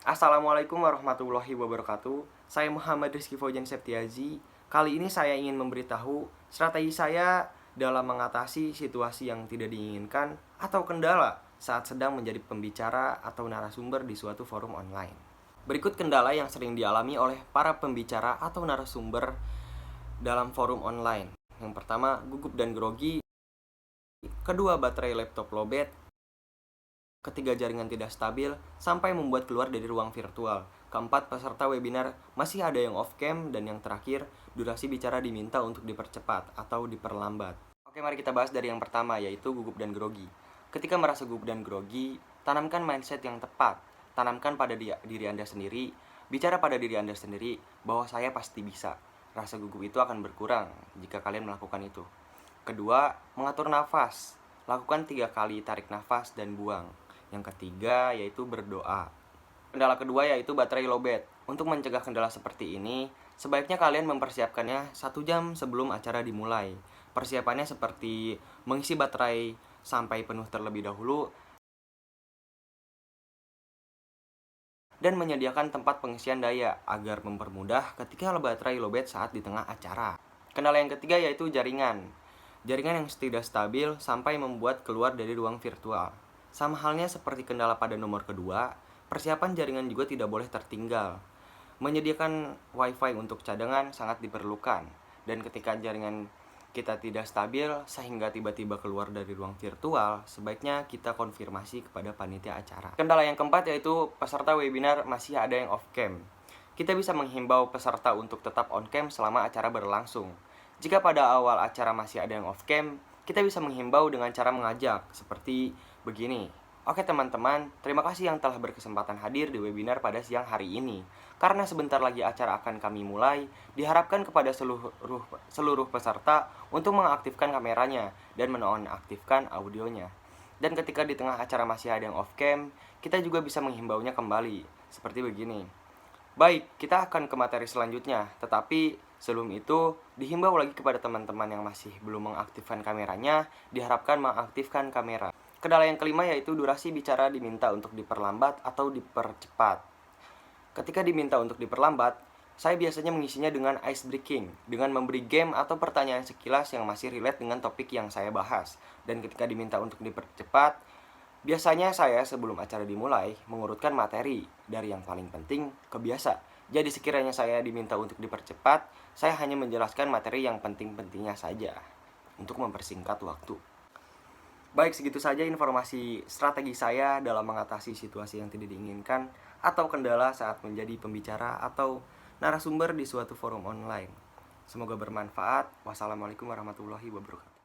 Assalamualaikum warahmatullahi wabarakatuh. Saya Muhammad Rizky Faujan Septiazi. Kali ini saya ingin memberitahu strategi saya dalam mengatasi situasi yang tidak diinginkan atau kendala saat sedang menjadi pembicara atau narasumber di suatu forum online. Berikut kendala yang sering dialami oleh para pembicara atau narasumber dalam forum online. Yang pertama, gugup dan grogi. Kedua, baterai laptop lowbat. Ketiga, jaringan tidak stabil sampai membuat keluar dari ruang virtual. Keempat, peserta webinar masih ada yang off cam. Dan yang terakhir, durasi bicara diminta untuk dipercepat atau diperlambat. Oke, mari kita bahas dari yang pertama, yaitu gugup dan grogi. Ketika merasa gugup dan grogi, tanamkan mindset yang tepat. Tanamkan pada diri Anda sendiri, bicara pada diri Anda sendiri bahwa saya pasti bisa. Rasa gugup itu akan berkurang jika kalian melakukan itu. Kedua, mengatur nafas. Lakukan 3 kali tarik nafas dan buang. Yang ketiga yaitu berdoa. Kendala kedua yaitu baterai lowbat. Untuk mencegah kendala seperti ini, sebaiknya kalian mempersiapkannya 1 jam sebelum acara dimulai. Persiapannya seperti mengisi baterai sampai penuh terlebih dahulu dan menyediakan tempat pengisian daya agar mempermudah ketika baterai lowbat saat di tengah acara. Kendala yang ketiga yaitu jaringan. Jaringan yang tidak stabil sampai membuat keluar dari ruang virtual. Sama halnya seperti kendala pada nomor kedua, persiapan jaringan juga tidak boleh tertinggal. Menyediakan wifi untuk cadangan sangat diperlukan. Dan ketika jaringan kita tidak stabil sehingga tiba-tiba keluar dari ruang virtual, sebaiknya kita konfirmasi kepada panitia acara. Kendala yang keempat yaitu peserta webinar masih ada yang off cam. Kita bisa menghimbau peserta untuk tetap on cam selama acara berlangsung. Jika pada awal acara masih ada yang off cam, kita bisa menghimbau dengan cara mengajak seperti begini. Oke teman-teman, terima kasih yang telah berkesempatan hadir di webinar pada siang hari ini. Karena sebentar lagi acara akan kami mulai, diharapkan kepada seluruh peserta untuk mengaktifkan kameranya dan menonaktifkan audionya. Dan ketika di tengah acara masih ada yang off cam, kita juga bisa menghimbaunya kembali. Seperti begini. Baik, kita akan ke materi selanjutnya, tetapi sebelum itu dihimbau lagi kepada teman-teman yang masih belum mengaktifkan kameranya, diharapkan mengaktifkan kamera. Kendala yang kelima yaitu durasi bicara diminta untuk diperlambat atau dipercepat. Ketika diminta untuk diperlambat, saya biasanya mengisinya dengan ice breaking, dengan memberi game atau pertanyaan sekilas yang masih relate dengan topik yang saya bahas. Dan ketika diminta untuk dipercepat, biasanya saya sebelum acara dimulai mengurutkan materi dari yang paling penting ke biasa. Jadi sekiranya saya diminta untuk dipercepat, saya hanya menjelaskan materi yang penting-pentingnya saja untuk mempersingkat waktu. Baik, segitu saja informasi strategi saya dalam mengatasi situasi yang tidak diinginkan atau kendala saat menjadi pembicara atau narasumber di suatu forum online. Semoga bermanfaat. Wassalamualaikum warahmatullahi wabarakatuh.